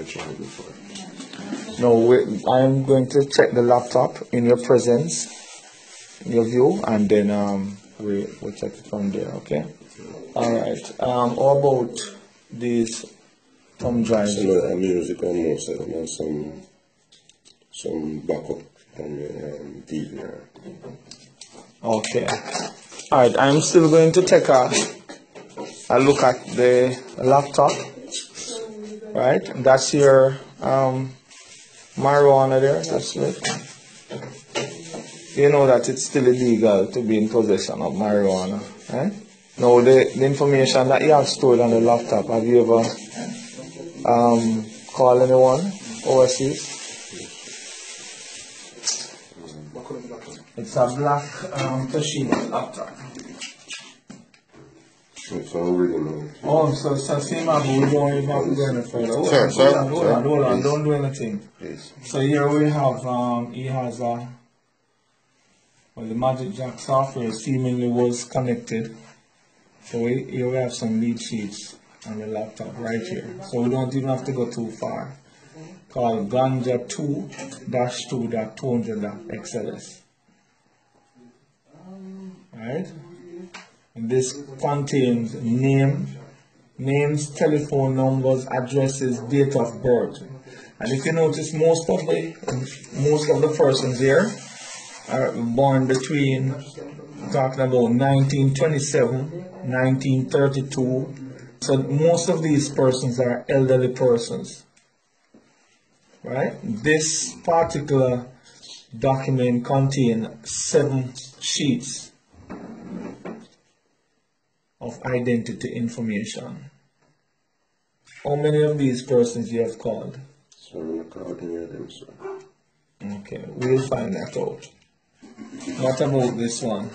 tried it before. No, I'm going to check the laptop in your presence, in your view, and then we'll check it from there, okay? Alright. How about these thumb drives? Some of the music on most of them and some backup on the DVR. Okay. Alright, I'm still going to take a look at the laptop. Right? That's your marijuana there, that's it. You know that it's still illegal to be in possession of marijuana, right? Now the information that you have stored on the laptop, have you ever called anyone overseas? It's a black Toshiba laptop. So I'm reading now. Oh, so same we don't even have to go any further. Hold on, don't do anything. Please. So here we have, he has the Magic Jack software seemingly was connected. So here we have some lead sheets on the laptop right here. So we don't even have to go too far. Called Ganja 2-2.200.xls. Right? And this contains names, telephone numbers, addresses, date of birth. And if you notice, most of the persons here are born between, talking about 1927, 1932. So most of these persons are elderly persons. Right? This particular document contains 7 sheets of identity information. How many of these persons you have called? So I'm not calling any of them, sir. Okay, we'll find that out. What about this one?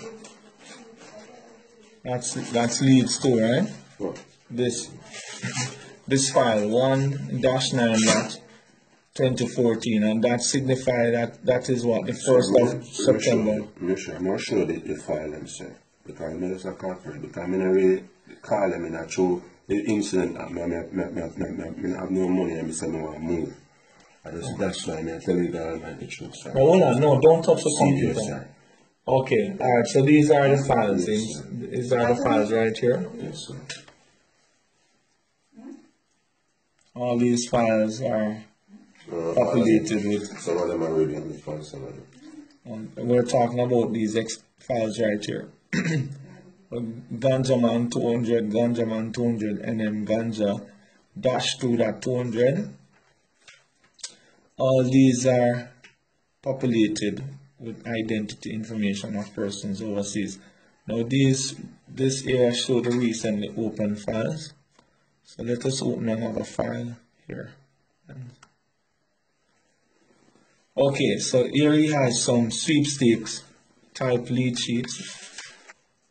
That's leads too, right? What? This file 1-9.2014, and that signifies that is what, the 1st of September. I'm not sure the file them say. Because I'm just a corporate. Because I'm really call them in a true incident. I have no money and I say I want to move. That's why I tell you that I'm the truth, sir. No, hold on, no, don't touch the computer. Yes, sir. Okay, alright, so these are the files. Yes, sir. These are the files right here. Yes, sir. All these files are populated with. Some of them are really on the file, some of them. We're talking about these files right here. Ganjaman 200, Ganjaman 200, and then Ganja -2.200. All these are populated with identity information of persons overseas. Now this here shows the recently opened files. So let us open another file here. Okay, so here he has some sweepstakes type lead sheets.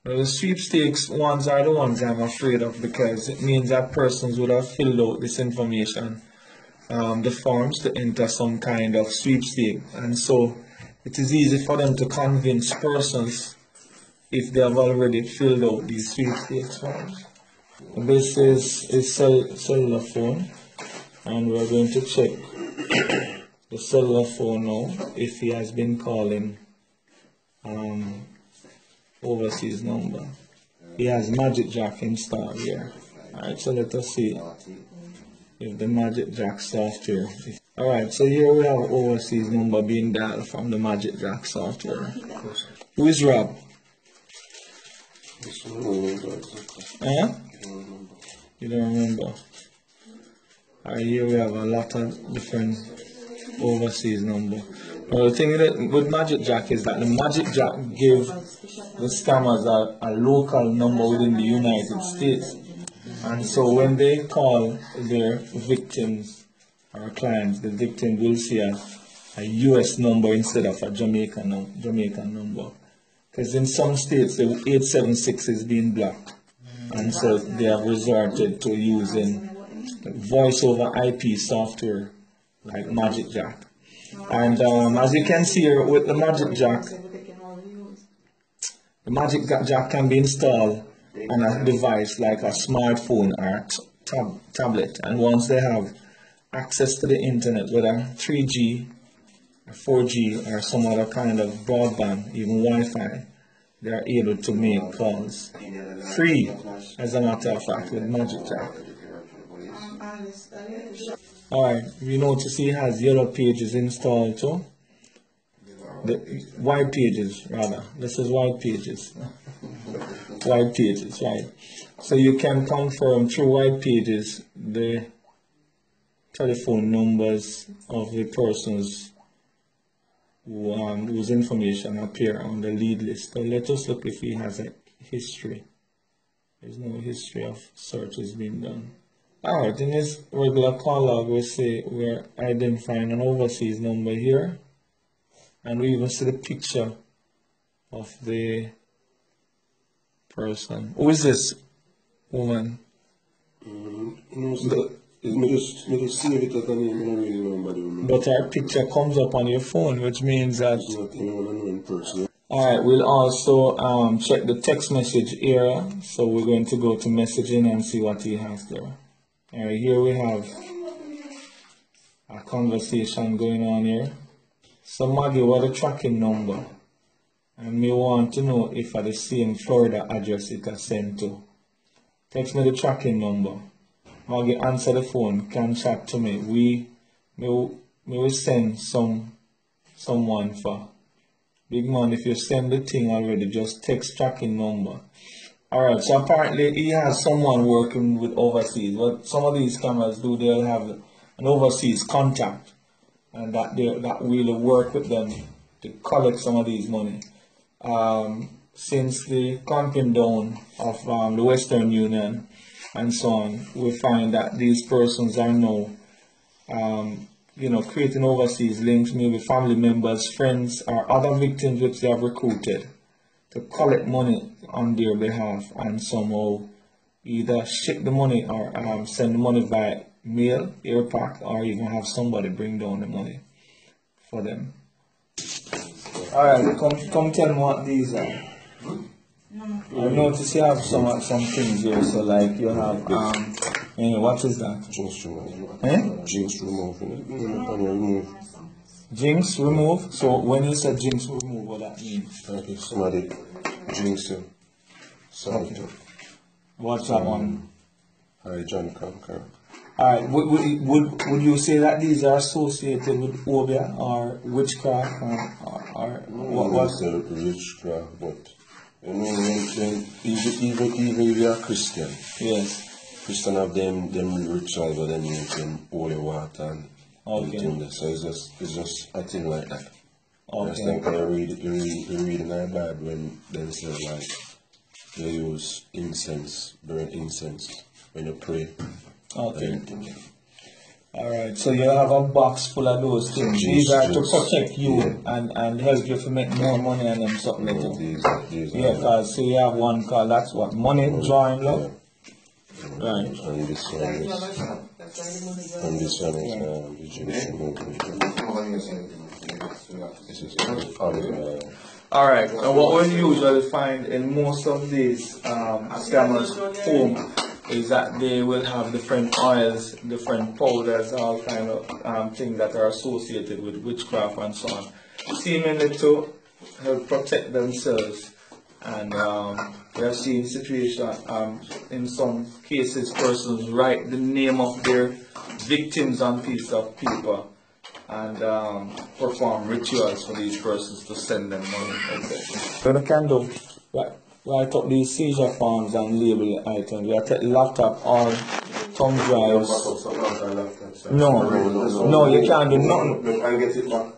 Now the sweepstakes ones are the ones I'm afraid of, because it means that persons would have filled out this information, the forms, to enter some kind of sweepstake, and so it is easy for them to convince persons if they have already filled out these sweepstakes forms. This is a cellular phone, and we're going to check the cellular phone now if he has been calling overseas number. He has Magic Jack installed here. Alright, so let us see if the Magic Jack software. Alright, so here we have overseas number being dialed from the Magic Jack software. Who is Rob? Huh? You don't remember? Alright, here we have a lot of different overseas number. Well, the thing with Magic Jack is that the Magic Jack give the scammers a local number within the United States. And so when they call their victims or clients, the victim will see a US number instead of a Jamaican number. Because in some states, the 876 is being blocked. And so they have resorted to using voice over IP software like Magic Jack. And as you can see here with the Magic Jack can be installed on a device like a smartphone or a tablet. And once they have access to the internet, whether 3G, or 4G, or some other kind of broadband, even Wi-Fi, they are able to make calls free, as a matter of fact, with MagicJack. Alright, we notice he has Yellow Pages installed too. The White Pages, rather. This is White Pages. White Pages, right. So you can confirm through White Pages the telephone numbers of the persons whose information appear on the lead list. So let us look if he has a history. There's no history of searches being done. Alright, in this regular call log, we say we're identifying an overseas number here, and we even see the picture of the person. Who is this woman? But our picture comes up on your phone, which means that. Alright, we'll also check the text message area. So we're going to go to messaging and see what he has there. Alright, here we have a conversation going on here. So Maggie, what the tracking number? And me want to know if at the same Florida address it has sent to. Text me the tracking number. Maggie, answer the phone, can chat to me. We will send someone for. Big man, if you send the thing already, just text tracking number. Alright, so apparently he has someone working with overseas. What some of these cameras do, they'll have an overseas contact, and that will work with them to collect some of these money. Since the clamping down of the Western Union and so on, we find that these persons are now, creating overseas links, maybe family members, friends, or other victims which they have recruited to collect money on their behalf and somehow either ship the money or send the money by mail, airpack, or even have somebody bring down the money for them. Alright, come tell me what these are. I notice you have some things here, so like you have what is that? Jinx remove. Jinx remove. Jinx remove? So when you said jinx remove, what that means? Okay, somebody jinx you. Okay. What's that one? Hi, John Conqueror. Alright, would you say that these are associated with Obia or witchcraft or what's the witchcraft? But you know, even if you are Christian, yes, Christian have them ritual, but then you can holy water and everything. So it's just a thing like that. Okay. Like you read in the Bible when they say like they use incense, burn incense when you pray. Okay. Alright, so you have a box full of those things. These are to protect you and help you to make more money and them something like that. Yeah, because so you have one called, that's what, money drawing love? Yeah. Right. And this one is the Jinx removal. This is Alright, and what we usually find in most of these scammers' home is that they will have different oils, different powders, all kind of things that are associated with witchcraft and so on, seemingly to help protect themselves. And we have seen situations, in some cases, persons write the name of their victims on pieces of paper and perform rituals for these persons to send them money. What I can do, write up these seizure forms and label the items. We take laptop or thumb drives. No, you can't do nothing. I get it back.